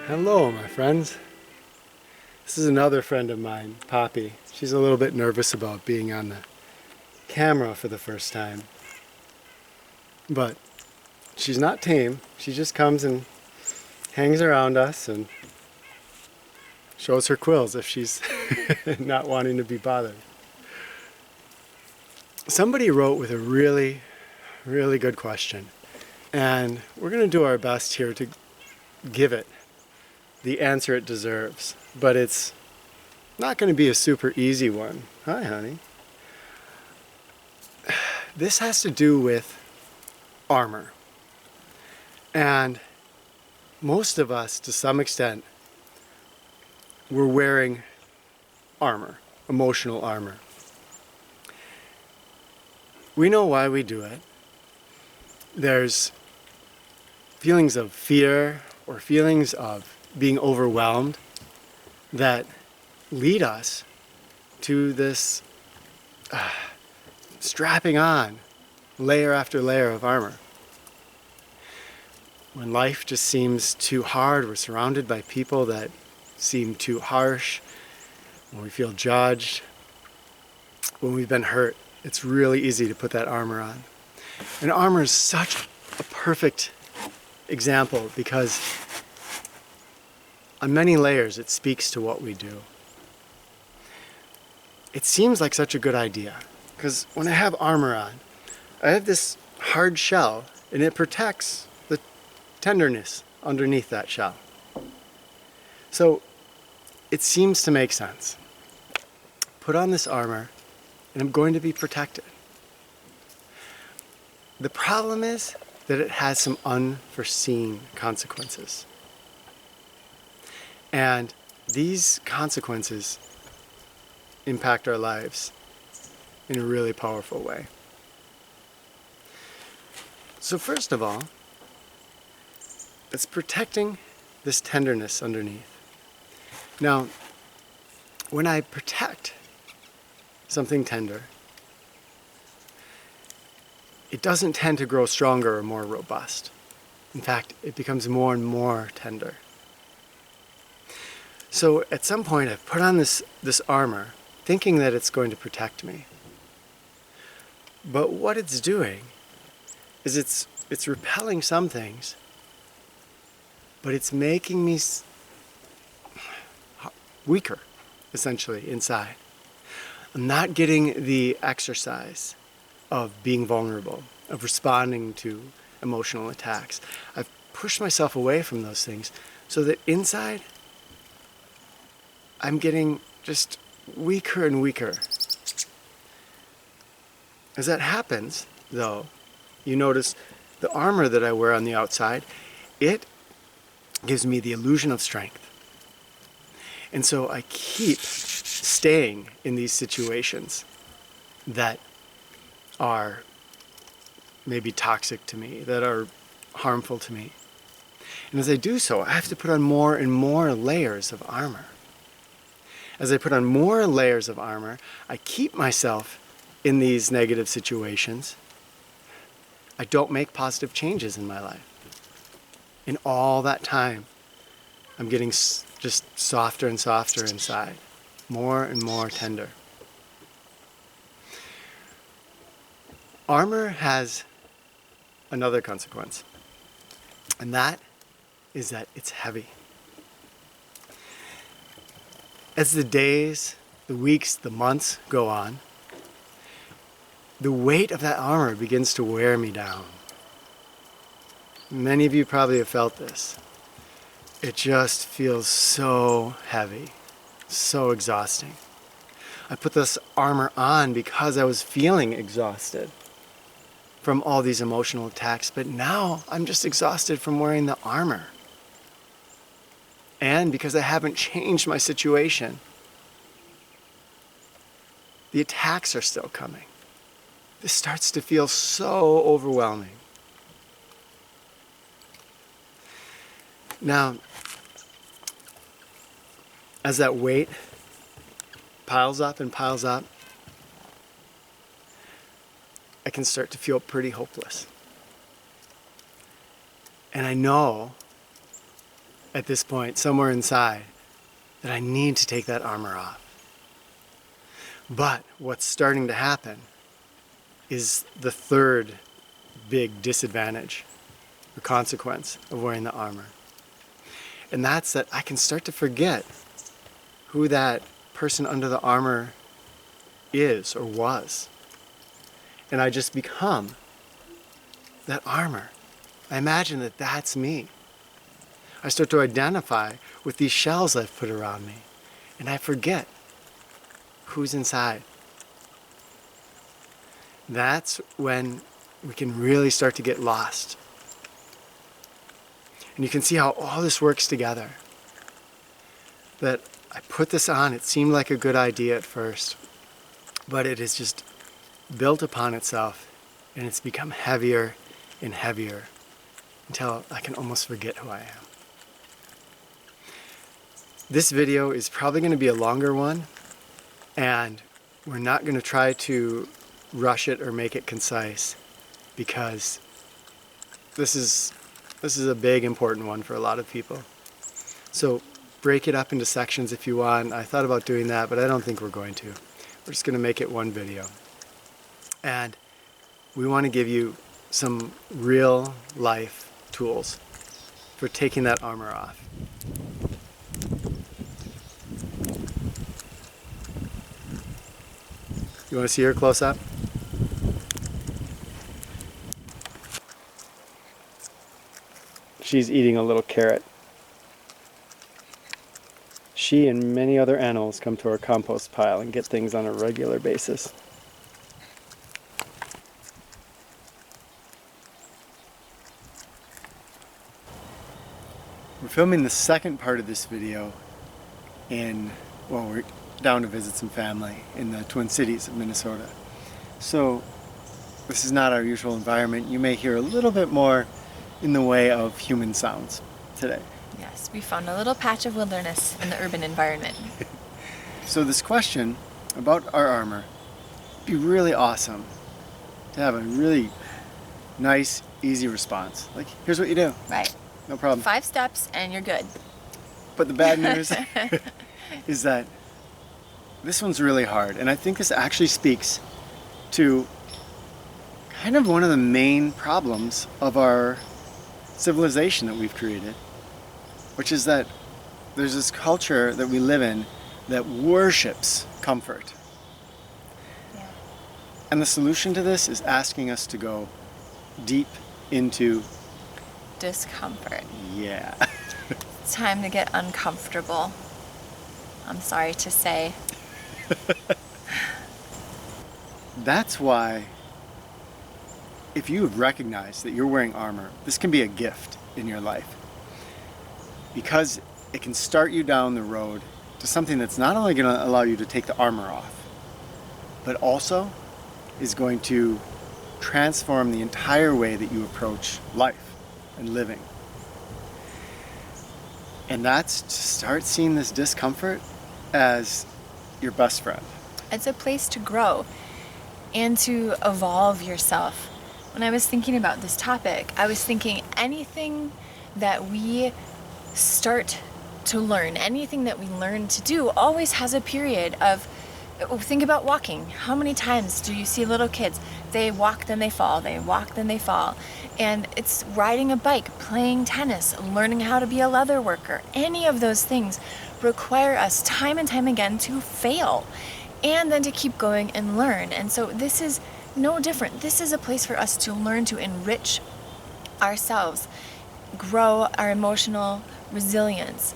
Hello, my friends. This is another friend of mine, Poppy. She's a little bit nervous about being on the camera for the first time. But she's not tame. She just comes and hangs around us and shows her quills if she's not wanting to be bothered. Somebody wrote with a really good question. And we're going to do our best here to give it the answer it deserves. But it's not going to be a super easy one. Hi, honey. This has to do with armor. And most of us, to some extent, we're wearing armor, emotional armor. We know why we do it. There's feelings of fear or feelings of being overwhelmed that lead us to this strapping on layer after layer of armor. When life just seems too hard, we're surrounded by people that seem too harsh, when we feel judged, when we've been hurt, it's really easy to put that armor on. And armor is such a perfect example because on many layers it speaks to what we do. It seems like such a good idea because when I have armor on, I have this hard shell and it protects the tenderness underneath that shell. So it seems to make sense. Put on this armor and I'm going to be protected. The problem is that it has some unforeseen consequences. And these consequences impact our lives in a really powerful way. So first of all, it's protecting this tenderness underneath. Now, when I protect something tender, it doesn't tend to grow stronger or more robust. In fact, it becomes more and more tender. So at some point I've put on this armor thinking that it's going to protect me. But what it's doing is it's repelling some things, but it's making me weaker, essentially, inside. I'm not getting the exercise of being vulnerable, of responding to emotional attacks. I've pushed myself away from those things so that inside I'm getting just weaker and weaker. As that happens, though, you notice the armor that I wear on the outside, it gives me the illusion of strength. And so I keep staying in these situations that are maybe toxic to me, that are harmful to me. And as I do so, I have to put on more and more layers of armor. As I put on more layers of armor, I keep myself in these negative situations. I don't make positive changes in my life. In all that time, I'm getting just softer and softer inside, more and more tender. Armor has another consequence, and that is that it's heavy. As the days, the weeks, the months go on, the weight of that armor begins to wear me down. Many of you probably have felt this. It just feels so heavy, so exhausting. I put this armor on because I was feeling exhausted from all these emotional attacks, but now I'm just exhausted from wearing the armor. And because I haven't changed my situation, the attacks are still coming. This starts to feel so overwhelming. Now, as that weight piles up and piles up, I can start to feel pretty hopeless. And I know at this point, somewhere inside, that I need to take that armor off. But what's starting to happen is the third big disadvantage or consequence of wearing the armor. And that's that I can start to forget who that person under the armor is or was. And I just become that armor. I imagine that that's me. I start to identify with these shells I've put around me, and I forget who's inside. That's when we can really start to get lost. And you can see how all this works together. That I put this on, it seemed like a good idea at first, but it has just built upon itself, and it's become heavier and heavier until I can almost forget who I am. This video is probably going to be a longer one, and we're not going to try to rush it or make it concise, because this is a big important one for a lot of people. So break it up into sections if you want. I thought about doing that, but I don't think we're going to. We're just going to make it one video. And we want to give you some real life tools for taking that armor off. You want to see her close up? She's eating a little carrot. She and many other animals come to our compost pile and get things on a regular basis. We're filming the second part of this video we're down to visit some family in the Twin Cities of Minnesota. So this is not our usual environment. You may hear a little bit more in the way of human sounds today. Yes, we found a little patch of wilderness in the urban environment. So this question about our armor would be really awesome to have a really nice, easy response. Like, here's what you do. Right. No problem. 5 steps and you're good. But the bad news is that this one's really hard. And I think this actually speaks to kind of one of the main problems of our civilization that we've created, which is that there's this culture that we live in that worships comfort. Yeah. And the solution to this is asking us to go deep into Discomfort. Yeah. It's time to get uncomfortable. I'm sorry to say. That's why, if you have recognized that you're wearing armor, this can be a gift in your life, because it can start you down the road to something that's not only going to allow you to take the armor off, but also is going to transform the entire way that you approach life and living. And that's to start seeing this discomfort as your best friend. It's a place to grow and to evolve yourself. When I was thinking about this topic, I was thinking anything that we start to learn, anything that we learn to do always has a period of, think about walking. How many times do you see little kids? They walk, then they fall, they walk, then they fall. And it's riding a bike, playing tennis, learning how to be a leather worker. Any of those things require us time and time again to fail and then to keep going and learn. And so this is no different. This is a place for us to learn to enrich ourselves, grow our emotional resilience,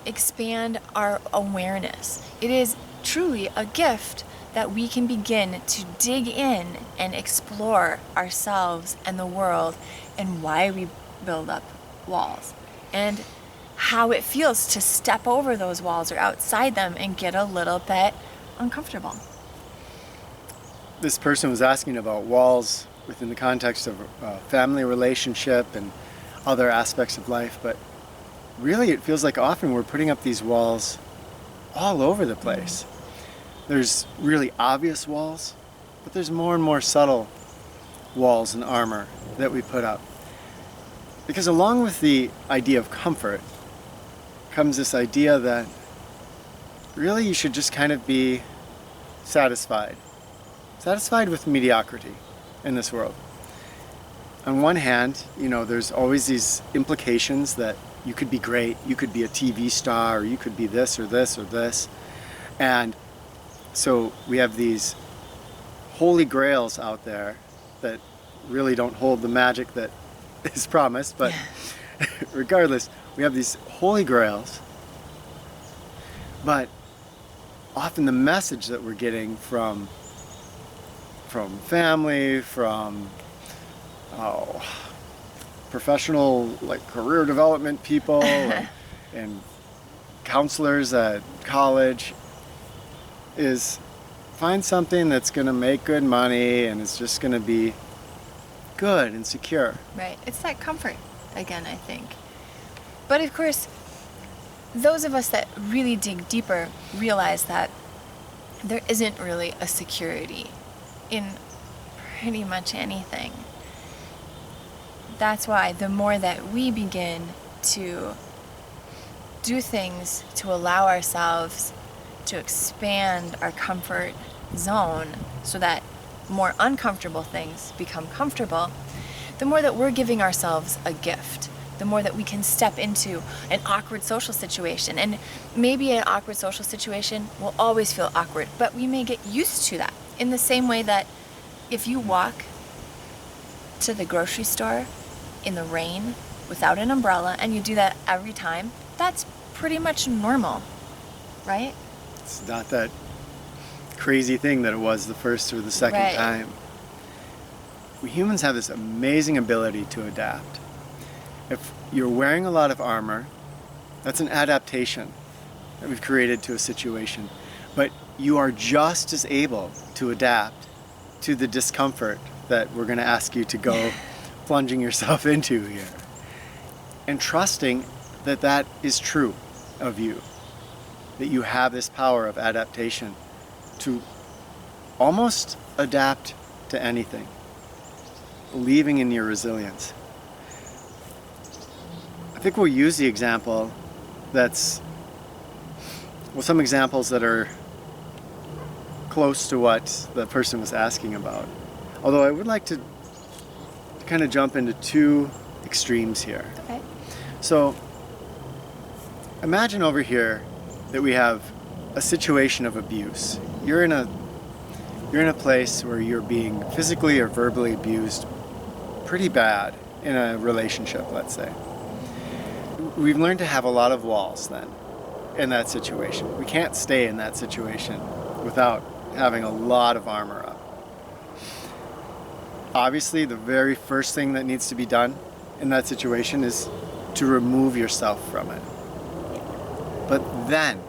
expand our awareness. It is truly a gift that we can begin to dig in and explore ourselves and the world and why we build up walls and how it feels to step over those walls or outside them and get a little bit uncomfortable. This person was asking about walls within the context of a family relationship and other aspects of life, but really it feels like often we're putting up these walls all over the place. There's really obvious walls, but there's more and more subtle walls and armor that we put up. Because along with the idea of comfort, comes this idea that really you should just kind of be satisfied. Satisfied with mediocrity in this world. On one hand, there's always these implications that you could be great, you could be a TV star, or you could be this or this or this. And so we have these holy grails out there that really don't hold the magic that is promised, but regardless, we have these holy grails, but often the message that we're getting from family, from professional, like career development people and counselors at college is find something that's going to make good money and it's just going to be good and secure. Right. It's that comfort again, I think. But of course, those of us that really dig deeper realize that there isn't really a security in pretty much anything. That's why the more that we begin to do things to allow ourselves to expand our comfort zone so that more uncomfortable things become comfortable, the more that we're giving ourselves a gift, the more that we can step into an awkward social situation. And maybe an awkward social situation will always feel awkward, but we may get used to that. In the same way that if you walk to the grocery store in the rain without an umbrella and you do that every time, that's pretty much normal, right? It's not that crazy thing that it was the first or the second Right. time. We humans have this amazing ability to adapt. If you're wearing a lot of armor, that's an adaptation that we've created to a situation. But you are just as able to adapt to the discomfort that we're going to ask you to go plunging yourself into here. And trusting that that is true of you. That you have this power of adaptation to almost adapt to anything. Believing in your resilience. I think we'll use the example some examples that are close to what the person was asking about. Although I would like to kind of jump into two extremes here. Okay. So imagine over here that we have a situation of abuse. You're in a place where you're being physically or verbally abused pretty bad in a relationship, let's say. We've learned to have a lot of walls then in that situation. We can't stay in that situation without having a lot of armor up. Obviously, the very first thing that needs to be done in that situation is to remove yourself from it. But then,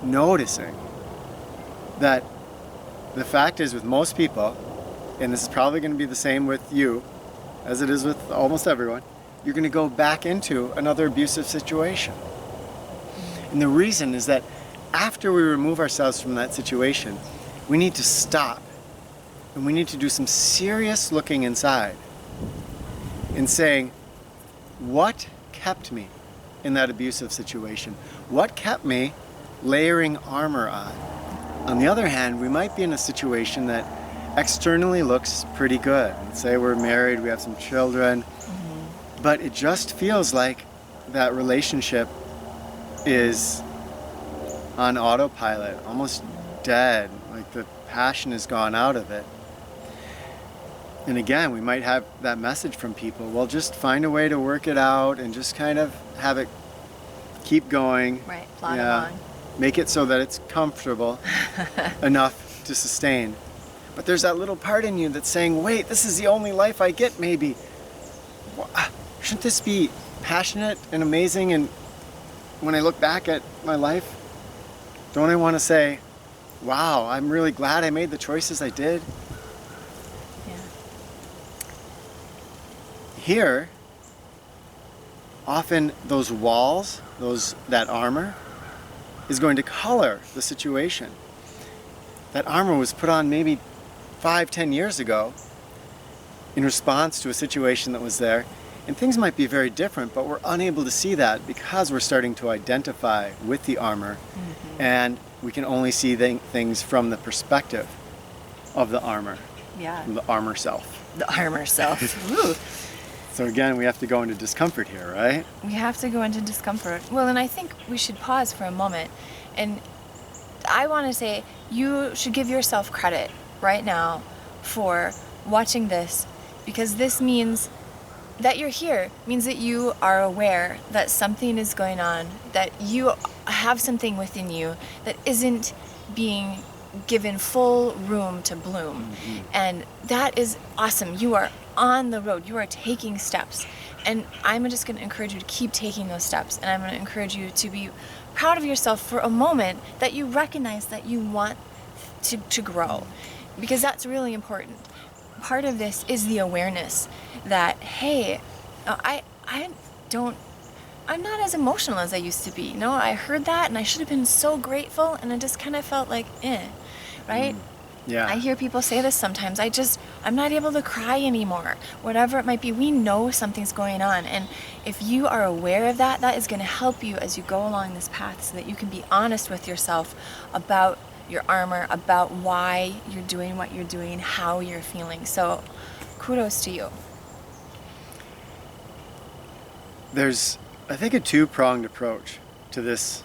noticing that the fact is with most people, and this is probably going to be the same with you as it is with almost everyone, you're going to go back into another abusive situation. And the reason is that after we remove ourselves from that situation, we need to stop and we need to do some serious looking inside and saying, what kept me in that abusive situation? What kept me layering armor on? On the other hand, we might be in a situation that externally looks pretty good. Let's say we're married, we have some children, but it just feels like that relationship is on autopilot, almost dead, like the passion has gone out of it. And again, we might have that message from people, well, just find a way to work it out and just kind of have it keep going. Right, plod along. Make it so that it's comfortable enough to sustain. But there's that little part in you that's saying, wait, this is the only life I get, maybe. Shouldn't this be passionate and amazing? And when I look back at my life, don't I want to say, wow, I'm really glad I made the choices I did? Yeah. Here, often those walls, that armor, is going to color the situation. That armor was put on maybe 5-10 years ago in response to a situation that was there, And things might be very different, but we're unable to see that because we're starting to identify with the armor, and we can only see things from the perspective of the armor, Yeah. from the armor self. The armor self. Ooh. So again, we have to go into discomfort here, right? We have to go into discomfort. Well, and I think we should pause for a moment. And I want to say you should give yourself credit right now for watching this, because this means that you're here, means that you are aware that something is going on, that you have something within you that isn't being given full room to bloom. And that is awesome. You are on the road. You are taking steps. And I'm just going to encourage you to keep taking those steps. And I'm going to encourage you to be proud of yourself for a moment that you recognize that you want to grow, because that's really important. Part of this is the awareness that, hey, I'm not as emotional as I used to be. You know, I heard that and I should have been so grateful, and I just kind of felt like, right? Yeah. I hear people say this sometimes. I'm not able to cry anymore. Whatever it might be, we know something's going on. And if you are aware of that, that is going to help you as you go along this path, so that you can be honest with yourself about your armor, about why you're doing what you're doing, how you're feeling. So kudos to you. There's, I think, a two-pronged approach to this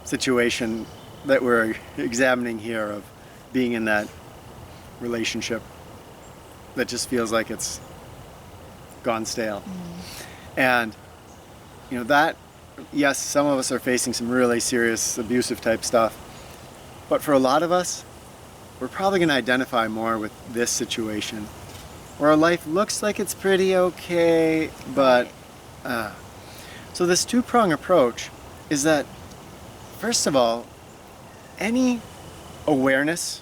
situation that we're examining here, of being in that relationship that just feels like it's gone stale. And, you know, that, yes, some of us are facing some really serious abusive type stuff, but for a lot of us, we're probably going to identify more with this situation, where our life looks like it's pretty okay, but so this two-prong approach is that, first of all, any awareness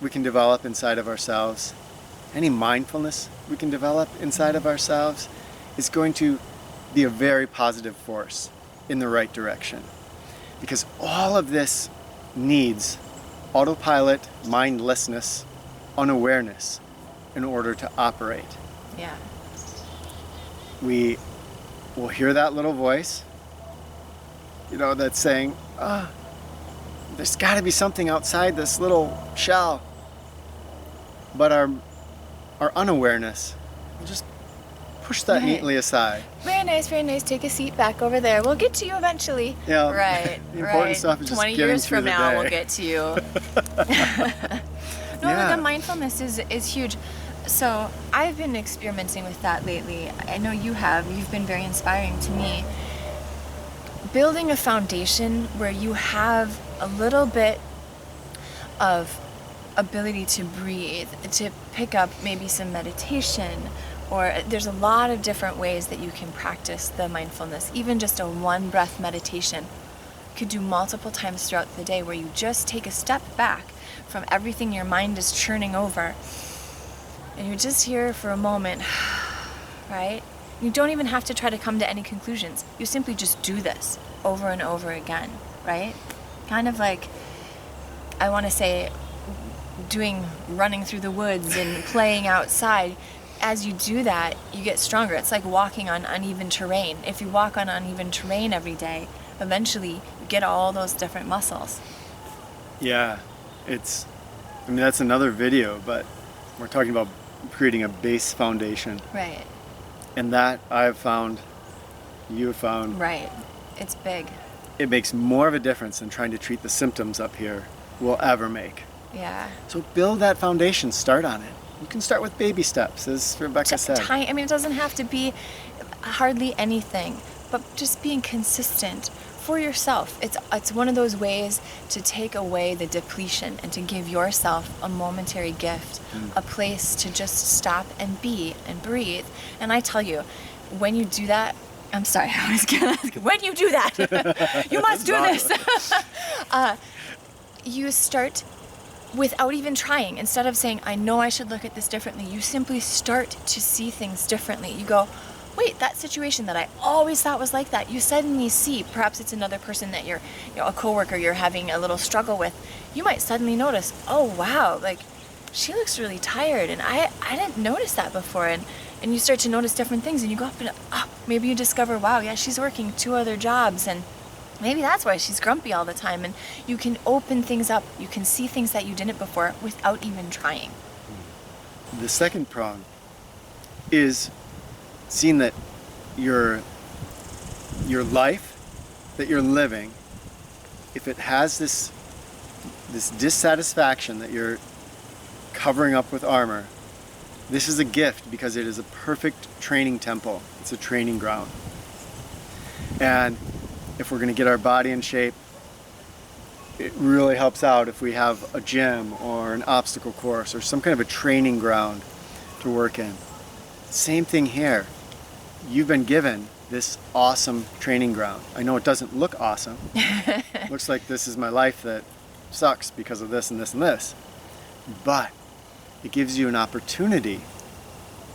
we can develop inside of ourselves, any mindfulness we can develop inside of ourselves, is going to be a very positive force in the right direction. Because all of this needs autopilot, mindlessness, unawareness in order to operate. Yeah. We will hear that little voice, you know, that's saying, there's got to be something outside this little shell. But our unawareness will just push that Right. neatly aside. Very nice, very nice. Take a seat back over there. We'll get to you eventually. Yeah. Right. The important right. stuff is just 20 getting years through from the now, day. we'll get to you. No, Yeah. the mindfulness is huge. So I've been experimenting with that lately. I know you have. You've been very inspiring to me. Building a foundation where you have a little bit of ability to breathe, to pick up maybe some meditation, or there's a lot of different ways that you can practice the mindfulness. Even just a one breath meditation you could do multiple times throughout the day, where you just take a step back from everything your mind is churning over, and you're just here for a moment, right? You don't even have to try to come to any conclusions. You simply just do this over and over again, right? Kind of like, I want to say, running through the woods and playing outside. As you do that, you get stronger. It's like walking on uneven terrain. If you walk on uneven terrain every day, eventually you get all those different muscles. Yeah, that's another video, but we're talking about creating a base foundation. Right. And that I've found, you have found, Right. It's big. it makes more of a difference than trying to treat the symptoms up here will ever make. Yeah. So build that foundation, start on it. You can start with baby steps, as Rebecca said. I mean, it doesn't have to be hardly anything, but just being consistent for yourself. It's one of those ways to take away the depletion and to give yourself a momentary gift, a place to just stop and be and breathe. And I tell you, when you do that, I'm sorry, I was gonna ask, when you do that, you must do this. You start without even trying. Instead of saying, I know I should look at this differently, you simply start to see things differently. You go, wait, that situation that I always thought was like that, you suddenly see, perhaps it's another person that you're, a coworker you're having a little struggle with, you might suddenly notice, oh wow, like she looks really tired, and I didn't notice that before, and and you start to notice different things, and you go up and maybe you discover, wow, yeah, she's working 2 other jobs, and maybe that's why she's grumpy all the time. And you can open things up. You can see things that you didn't before without even trying. The second prong is seeing that your life that you're living, if it has this dissatisfaction that you're covering up with armor, this is a gift because it is a perfect training temple. It's a training ground. And if we're going to get our body in shape, it really helps out if we have a gym or an obstacle course or some kind of a training ground to work in. Same thing here. You've been given this awesome training ground. I know it doesn't look awesome. Looks like this is my life that sucks because of this and this and this. But it gives you an opportunity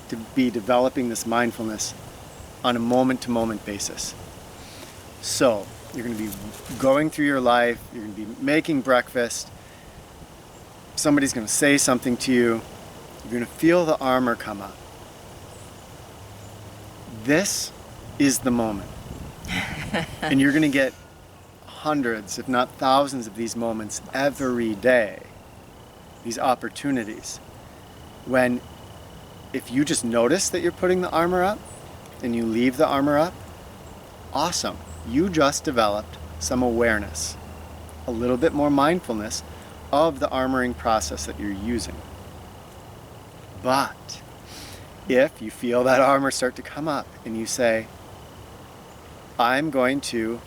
to be developing this mindfulness on a moment-to-moment basis. So you're going to be going through your life, you're going to be making breakfast, somebody's going to say something to you, you're going to feel the armor come up. This is the moment. And you're going to get hundreds, if not thousands of these moments every day, these opportunities. When if you just notice that you're putting the armor up and you leave the armor up, awesome. You just developed some awareness, a little bit more mindfulness of the armoring process that you're using. But if you feel that armor start to come up and you say, I'm going to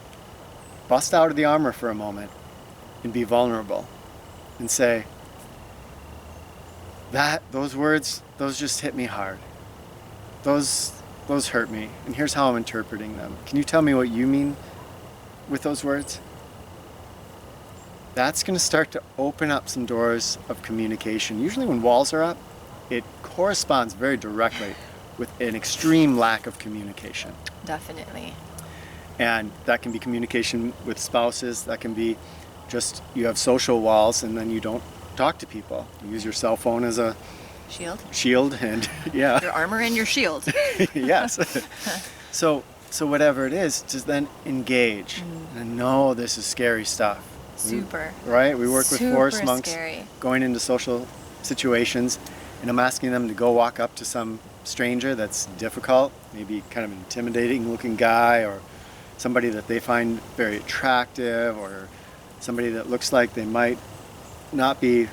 bust out of the armor for a moment and be vulnerable and say, those words, those just hit me hard. Those hurt me, and here's how I'm interpreting them. Can you tell me what you mean with those words? That's going to start to open up some doors of communication. Usually when walls are up, it corresponds very directly with an extreme lack of communication. Definitely. And that can be communication with spouses. That can be just you have social walls and then you don't talk to people. You use your cell phone as a shield and yeah. Your armor and your shield. Yes. So whatever it is, just then engage. And know this is scary stuff. Super. Right? We work with forest monks scary. Going into social situations, and I'm asking them to go walk up to some stranger that's difficult, maybe kind of an intimidating looking guy, or somebody that they find very attractive, or somebody that looks like they might not be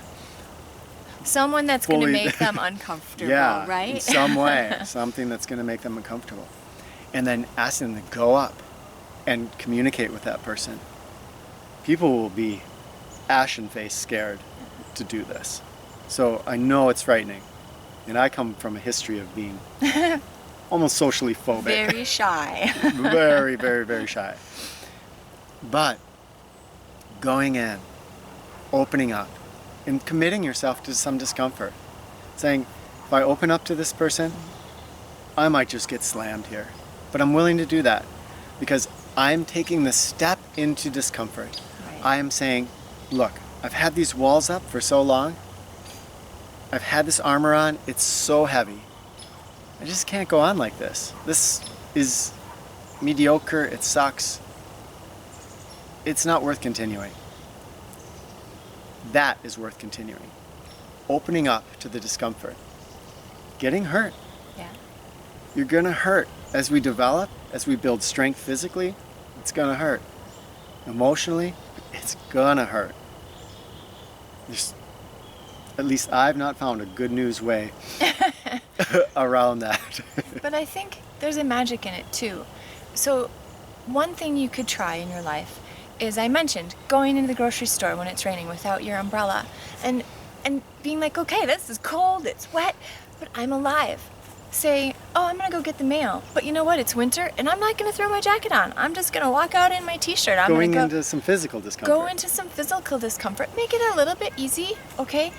someone that's going to make them uncomfortable, yeah, right? in some way, something that's going to make them uncomfortable. And then ask them to go up and communicate with that person. People will be ashen-faced scared to do this. So I know it's frightening. And I come from a history of being almost socially phobic. Very shy. Very, very, very shy. But going in, opening up, and committing yourself to some discomfort. Saying, if I open up to this person, I might just get slammed here. But I'm willing to do that because I'm taking the step into discomfort. Right. I am saying, look, I've had these walls up for so long. I've had this armor on. It's so heavy. I just can't go on like this. This is mediocre. It sucks. It's not worth continuing. That is worth continuing. Opening up to the discomfort. Getting hurt. Yeah. You're gonna hurt. As we develop, as we build strength physically, it's gonna hurt. Emotionally, it's gonna hurt. At least I've not found a good news way around that. But I think there's a magic in it too. So one thing you could try in your life is, I mentioned, going into the grocery store when it's raining without your umbrella and being like, okay, this is cold, it's wet, but I'm alive. Say, oh, I'm gonna go get the mail, but you know what, it's winter and I'm not gonna throw my jacket on. I'm just gonna walk out in my t-shirt. I'm going gonna into some physical discomfort. Go into some physical discomfort. Make it a little bit easy, okay?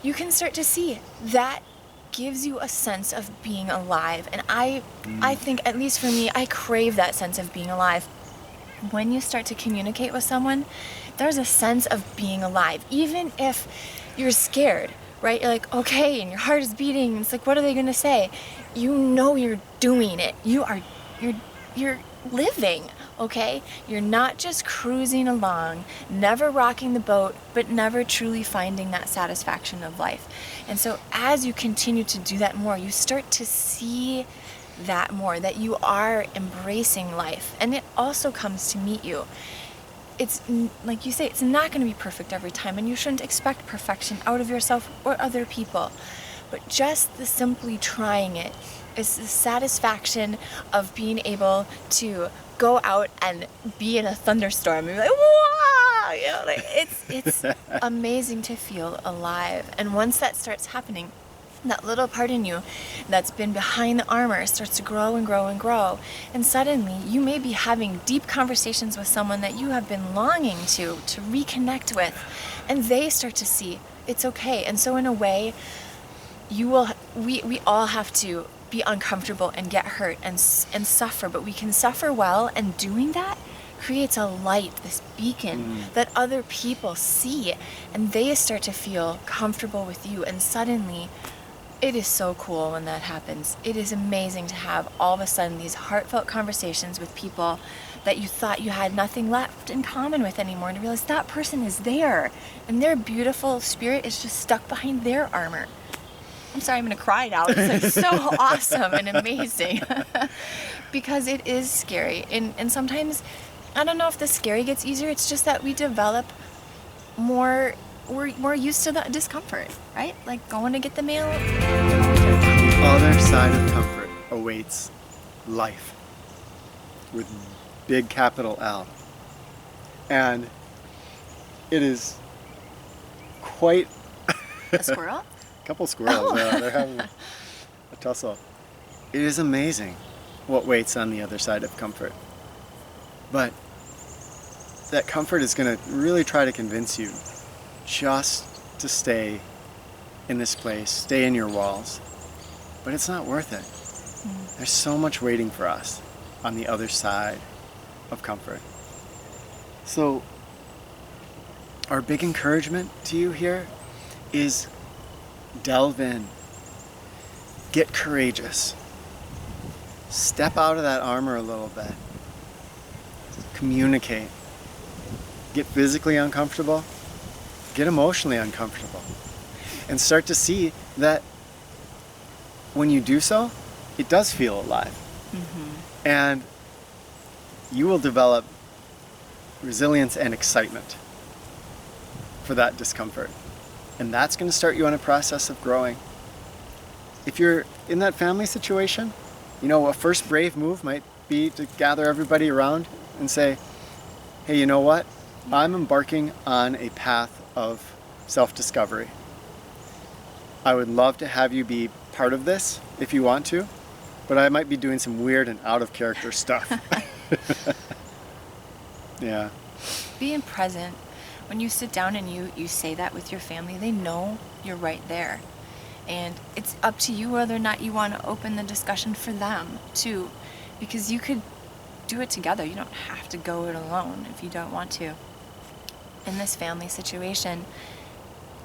You can start to see that gives you a sense of being alive. And I think, at least for me, I crave that sense of being alive. When you start to communicate with someone, there's a sense of being alive. Even if you're scared, right? You're like, okay, and your heart is beating. It's like, what are they going to say? You know you're doing it. You're living, okay? You're not just cruising along, never rocking the boat, but never truly finding that satisfaction of life. And so as you continue to do that more, you start to see that more, that you are embracing life. And it also comes to meet you. It's like you say, it's not going to be perfect every time, and you shouldn't expect perfection out of yourself or other people. But just the simply trying it is the satisfaction of being able to go out and be in a thunderstorm and be like, wow, you know, like it's amazing to feel alive. And once that starts happening, that little part in you that's been behind the armor starts to grow and grow and grow. And suddenly you may be having deep conversations with someone that you have been longing to reconnect with. And they start to see it's okay. And so in a way, we all have to be uncomfortable and get hurt and suffer, but we can suffer well. And doing that creates a light, this beacon that other people see, and they start to feel comfortable with you. And suddenly, it is so cool when that happens. It is amazing to have all of a sudden these heartfelt conversations with people that you thought you had nothing left in common with anymore, and to realize that person is there and their beautiful spirit is just stuck behind their armor. I'm sorry, I'm going to cry now. It's like so awesome and amazing because it is scary. And sometimes, I don't know if the scary gets easier. It's just that we develop more, we're used to the discomfort, right? Like going to get the mail. The other side of comfort awaits life with big capital L. And it is quite A squirrel? couple squirrels. They're having a tussle. It is amazing what waits on the other side of comfort. But that comfort is going to really try to convince you just to stay in this place, stay in your walls. But it's not worth it. There's so much waiting for us on the other side of comfort. So our big encouragement to you here is delve in, get courageous, step out of that armor a little bit, communicate, get physically uncomfortable, get emotionally uncomfortable, and start to see that when you do so, it does feel alive. And you will develop resilience and excitement for that discomfort. And that's going to start you on a process of growing. If you're in that family situation, a first brave move might be to gather everybody around and say, hey, you know what? I'm embarking on a path of self-discovery. I would love to have you be part of this if you want to, but I might be doing some weird and out of character stuff. Yeah. Being present. When you sit down and you say that with your family, they know you're right there. And it's up to you whether or not you want to open the discussion for them too, because you could do it together. You don't have to go it alone if you don't want to. In this family situation,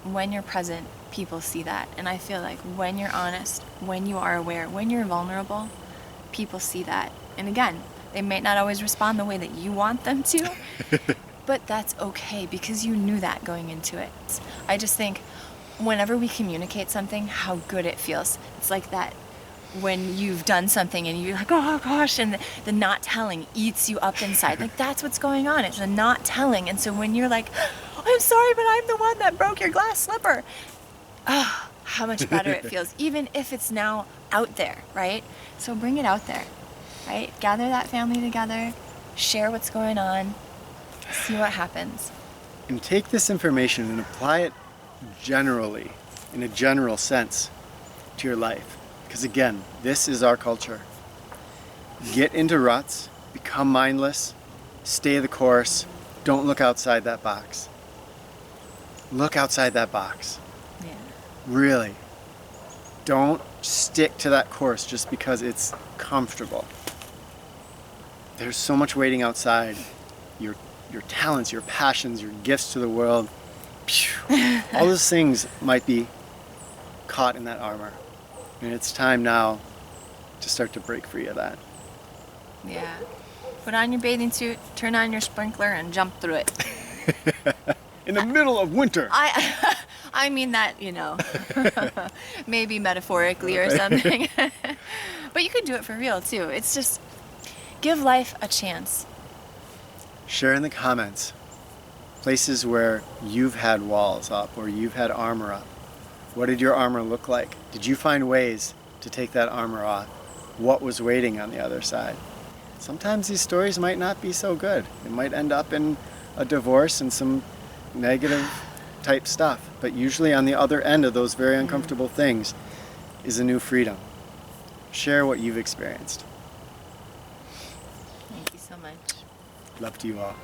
when you're present, people see that. And I feel like when you're honest, when you are aware, when you're vulnerable, people see that. And again, they might not always respond the way that you want them to, but that's okay because you knew that going into it. I just think whenever we communicate something, how good it feels. It's like that when you've done something and you're like, oh gosh, and the not telling eats you up inside. Like that's what's going on. It's the not telling. And so when you're like, oh, I'm sorry, but I'm the one that broke your glass slipper. Oh, how much better it feels, even if it's now out there, right? So bring it out there, right? Gather that family together, share what's going on, see what happens. And take this information and apply it generally, in a general sense, to your life. Because again, this is our culture. Get into ruts, become mindless, stay the course, don't look outside that box. Look outside that box. Yeah. Really. Don't stick to that course just because it's comfortable. There's so much waiting outside. Your talents, your passions, your gifts to the world. All those things might be caught in that armor. And it's time now to start to break free of that. Yeah. Put on your bathing suit, turn on your sprinkler, and jump through it. In the middle of winter. I mean that, maybe metaphorically or something. But you could do it for real too. It's just give life a chance. Share in the comments places where you've had walls up or you've had armor up. What did your armor look like? Did you find ways to take that armor off? What was waiting on the other side? Sometimes these stories might not be so good. It might end up in a divorce and some negative type stuff. But usually on the other end of those very uncomfortable things is a new freedom. Share what you've experienced. Thank you so much. Love to you all.